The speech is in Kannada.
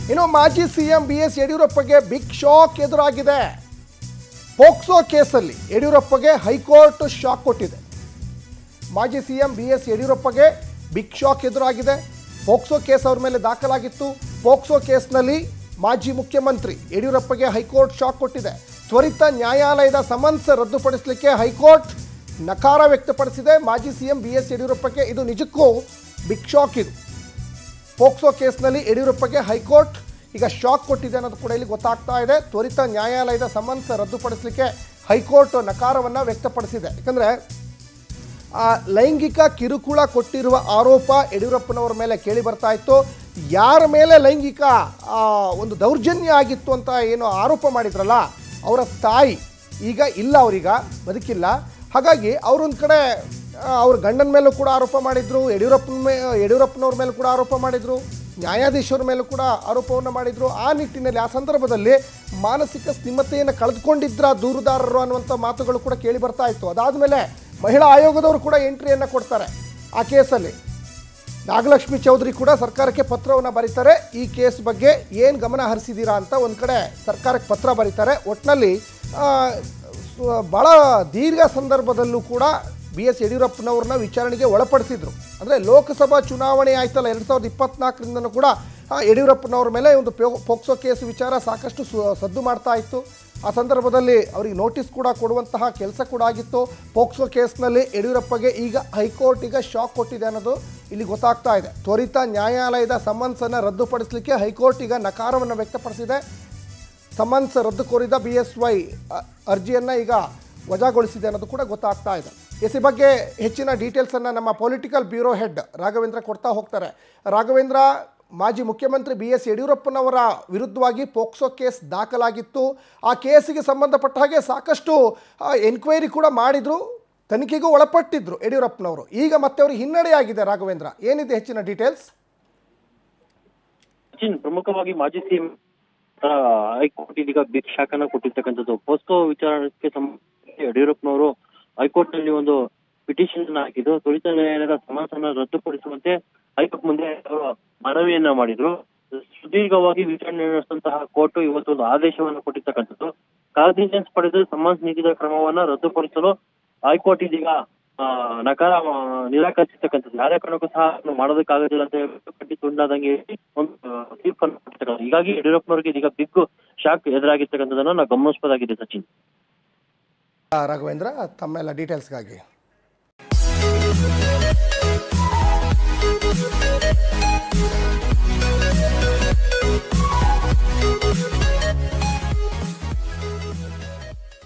ಇನ್ನು ಮಾಜಿ ಸಿಎಂ BS ಯಡಿಯೂರಪ್ಪಗೆ ಬಿಗ್ ಶಾಕ್ ಎದುರಾಗಿದೆ. ಪೋಕ್ಸೋ ಕೇಸಲ್ಲಿ ಯಡಿಯೂರಪ್ಪಗೆ ಹೈಕೋರ್ಟ್ ಶಾಕ್ ಕೊಟ್ಟಿದೆ. ಮಾಜಿ ಸಿಎಂ BS ಯಡಿಯೂರಪ್ಪಗೆ ಬಿಗ್ ಶಾಕ್ ಎದುರಾಗಿದೆ. ಪೋಕ್ಸೋ ಕೇಸ್ ಅವ್ರ ಮೇಲೆ ದಾಖಲಾಗಿತ್ತು. ಪೋಕ್ಸೋ ಕೇಸ್ನಲ್ಲಿ ಮಾಜಿ ಮುಖ್ಯಮಂತ್ರಿ ಯಡಿಯೂರಪ್ಪಗೆ ಹೈಕೋರ್ಟ್ ಶಾಕ್ ಕೊಟ್ಟಿದೆ. ತ್ವರಿತ ನ್ಯಾಯಾಲಯದ ಸಮನ್ಸ್ ರದ್ದುಪಡಿಸಲಿಕ್ಕೆ ಹೈಕೋರ್ಟ್ ನಕಾರ ವ್ಯಕ್ತಪಡಿಸಿದೆ. ಮಾಜಿ ಸಿಎಂ BS ಯಡಿಯೂರಪ್ಪಗೆ ಇದು ನಿಜಕ್ಕೂ ಬಿಗ್ ಶಾಕ್. ಇದು ಪೋಕ್ಸೋ ಕೇಸ್ನಲ್ಲಿ ಯಡಿಯೂರಪ್ಪಗೆ ಹೈಕೋರ್ಟ್ ಈಗ ಶಾಕ್ ಕೊಟ್ಟಿದೆ ಅನ್ನೋದು ಕೂಡ ಇಲ್ಲಿ ಗೊತ್ತಾಗ್ತಾ ಇದೆ. ತ್ವರಿತ ನ್ಯಾಯಾಲಯದ ಸಮನ್ಸ್ ರದ್ದುಪಡಿಸಲಿಕ್ಕೆ ಹೈಕೋರ್ಟ್ ನಕಾರವನ್ನು ವ್ಯಕ್ತಪಡಿಸಿದೆ. ಯಾಕಂದರೆ ಲೈಂಗಿಕ ಕಿರುಕುಳ ಕೊಟ್ಟಿರುವ ಆರೋಪ ಯಡಿಯೂರಪ್ಪನವರ ಮೇಲೆ ಕೇಳಿ ಬರ್ತಾ ಇತ್ತು. ಯಾರ ಮೇಲೆ ಲೈಂಗಿಕ ಒಂದು ದೌರ್ಜನ್ಯ ಆಗಿತ್ತು ಅಂತ ಏನು ಆರೋಪ ಮಾಡಿದ್ರಲ್ಲ ಅವರ ತಾಯಿ ಈಗ ಇಲ್ಲ, ಅವರೀಗ ಬದುಕಿಲ್ಲ. ಹಾಗಾಗಿ ಅವರೊಂದು ಕಡೆ ಅವ್ರ ಗಂಡನ ಮೇಲೂ ಕೂಡ ಆರೋಪ ಮಾಡಿದರು, ಯಡಿಯೂರಪ್ಪನವ್ರ ಮೇಲೂ ಕೂಡ ಆರೋಪ ಮಾಡಿದರು, ನ್ಯಾಯಾಧೀಶರ ಮೇಲೂ ಕೂಡ ಆರೋಪವನ್ನು ಮಾಡಿದರು. ಆ ನಿಟ್ಟಿನಲ್ಲಿ ಆ ಸಂದರ್ಭದಲ್ಲಿ ಮಾನಸಿಕ ಸ್ಥಿಮತೆಯನ್ನು ಕಳೆದುಕೊಂಡಿದ್ರ ದೂರುದಾರರು ಅನ್ನುವಂಥ ಮಾತುಗಳು ಕೂಡ ಕೇಳಿ ಬರ್ತಾ ಇತ್ತು. ಅದಾದಮೇಲೆ ಮಹಿಳಾ ಆಯೋಗದವರು ಕೂಡ ಎಂಟ್ರಿಯನ್ನು ಕೊಡ್ತಾರೆ ಆ ಕೇಸಲ್ಲಿ. ನಾಗಲಕ್ಷ್ಮಿ ಚೌಧರಿ ಕೂಡ ಸರ್ಕಾರಕ್ಕೆ ಪತ್ರವನ್ನು ಬರೀತಾರೆ. ಈ ಕೇಸ್ ಬಗ್ಗೆ ಏನು ಗಮನ ಹರಿಸಿದ್ದೀರಾ ಅಂತ ಒಂದು ಕಡೆ ಸರ್ಕಾರಕ್ಕೆ ಪತ್ರ ಬರೀತಾರೆ. ಒಟ್ಟಿನಲ್ಲಿ ಭಾಳ ದೀರ್ಘ ಸಂದರ್ಭದಲ್ಲೂ ಕೂಡ BS ಯಡಿಯೂರಪ್ಪನವ್ರನ್ನ ವಿಚಾರಣೆಗೆ ಒಳಪಡಿಸಿದ್ರು. ಅಂದರೆ ಲೋಕಸಭಾ ಚುನಾವಣೆ ಆಯ್ತಲ್ಲ 2024ರಿಂದನೂ ಕೂಡ ಯಡಿಯೂರಪ್ಪನವ್ರ ಮೇಲೆ ಒಂದು ಪೋಕ್ಸೋ ಕೇಸ್ ವಿಚಾರ ಸಾಕಷ್ಟು ಸದ್ದು ಮಾಡ್ತಾ ಇತ್ತು. ಆ ಸಂದರ್ಭದಲ್ಲಿ ಅವರಿಗೆ ನೋಟಿಸ್ ಕೂಡ ಕೊಡುವಂತಹ ಕೆಲಸ ಕೂಡ ಆಗಿತ್ತು. ಪೋಕ್ಸೋ ಕೇಸ್ನಲ್ಲಿ ಯಡಿಯೂರಪ್ಪಗೆ ಈಗ ಹೈಕೋರ್ಟ್ ಈಗ ಶಾಕ್ ಕೊಟ್ಟಿದೆ ಅನ್ನೋದು ಇಲ್ಲಿ ಗೊತ್ತಾಗ್ತಾ ಇದೆ. ತ್ವರಿತ ನ್ಯಾಯಾಲಯದ ಸಮನ್ಸನ್ನು ರದ್ದುಪಡಿಸಲಿಕ್ಕೆ ಹೈಕೋರ್ಟ್ ಈಗ ನಕಾರವನ್ನು ವ್ಯಕ್ತಪಡಿಸಿದೆ. ಸಮನ್ಸ್ ರದ್ದು ಕೋರಿದ BSY ಅರ್ಜಿಯನ್ನು ಈಗ ವಜಾಗೊಳಿಸಿದೆ ಅನ್ನೋದು ಕೂಡ ಗೊತ್ತಾಗ್ತಾ ಇದೆ. ಈ ಬಗ್ಗೆ ಹೆಚ್ಚಿನ ಡೀಟೇಲ್ಸನ್ನು ನಮ್ಮ ಪೊಲಿಟಿಕಲ್ ಬ್ಯೂರೋ ಹೆಡ್ ರಾಘವೇಂದ್ರ ಕೊಡ್ತಾ ಹೋಗ್ತಾರೆ. ರಾಘವೇಂದ್ರ, ಮಾಜಿ ಮುಖ್ಯಮಂತ್ರಿ BS ಯಡಿಯೂರಪ್ಪನವರ ವಿರುದ್ಧವಾಗಿ ಪೋಕ್ಸೋ ಕೇಸ್ ದಾಖಲಾಗಿತ್ತು. ಆ ಕೇಸಿಗೆ ಸಂಬಂಧಪಟ್ಟ ಹಾಗೆ ಸಾಕಷ್ಟು ಎನ್ಕ್ವೈರಿ ಕೂಡ ಮಾಡಿದರು, ತನಿಖೆಗೂ ಒಳಪಟ್ಟಿದ್ರು ಯಡಿಯೂರಪ್ಪನವರು. ಈಗ ಮತ್ತೆ ಅವ್ರಿಗೆ ಹಿನ್ನಡೆಯಾಗಿದೆ. ರಾಘವೇಂದ್ರ, ಏನಿದೆ ಹೆಚ್ಚಿನ ಡೀಟೇಲ್ಸ್? ಪ್ರಮುಖವಾಗಿ ಮಾಜಿ ಸಿಎಂ ಹೈಕೋರ್ಟ್ ಇದೀಗ ಬಿಗ್ ಶಾಕ್ ಅನ್ನ ಕೊಟ್ಟಿರ್ತಕ್ಕಂಥದ್ದು. ಪೋಕ್ಸೋ ವಿಚಾರಕ್ಕೆ ಸಂಬಂಧಿಸಿ ಯಡಿಯೂರಪ್ಪನವರು ಹೈಕೋರ್ಟ್ ನಲ್ಲಿ ಒಂದು ಪಿಟಿಷನ್ ಹಾಕಿದ್ದು, ತ್ವರಿತ ನ್ಯಾಯಾಲಯದ ಸಮನ್ಸನ್ನ ರದ್ದುಪಡಿಸುವಂತೆ ಹೈಕೋರ್ಟ್ ಮುಂದೆ ಅವರು ಮನವಿಯನ್ನ ಮಾಡಿದ್ರು. ಸುದೀರ್ಘವಾಗಿ ವಿಚಾರಣೆ ನಡೆಸಿದಂತಹ ಕೋರ್ಟ್ ಇವತ್ತು ಒಂದು ಆದೇಶವನ್ನು ಕೊಟ್ಟಿರ್ತಕ್ಕಂಥದ್ದು. ಕಾಗ್ನಿಜೆನ್ಸ್ ಪಡೆದು ಸಮನ್ಸ್ ನೀಡಿದ ಕ್ರಮವನ್ನ ರದ್ದುಪಡಿಸಲು ಹೈಕೋರ್ಟ್ ಇದೀಗ ನಕಾರ ನಿರಾಕರಿಸಿರ್ತಕ್ಕಂಥದ್ದು. ಯಾವುದೇ ಕಾರಣಕ್ಕೂ ಸಹ ಮಾಡೋದಕ್ಕಾಗೋದಿಲ್ಲ ಅಂತ ಕಟ್ಟಿ ತುಂಡಾದಂಗೆ ಒಂದು ತೀರ್ಪನ್ನು ಕೊಟ್ಟಿರ್ತಕ್ಕಂಥ. ಹೀಗಾಗಿ ಯಡಿಯೂರಪ್ಪನವರಿಗೆ ಇದೀಗ ಬಿಗ್ ಶಾಕ್ ಎದುರಾಗಿರ್ತಕ್ಕಂಥದ್ದನ್ನ ನಾವು ಗಮನಿಸಬಹುದಾಗಿದೆ. ಸಚಿನ್, ರಾಘವೇಂದ್ರ, ತಮ್ಮೆಲ್ಲ ಡೀಟೇಲ್ಸ್ಗಾಗಿ.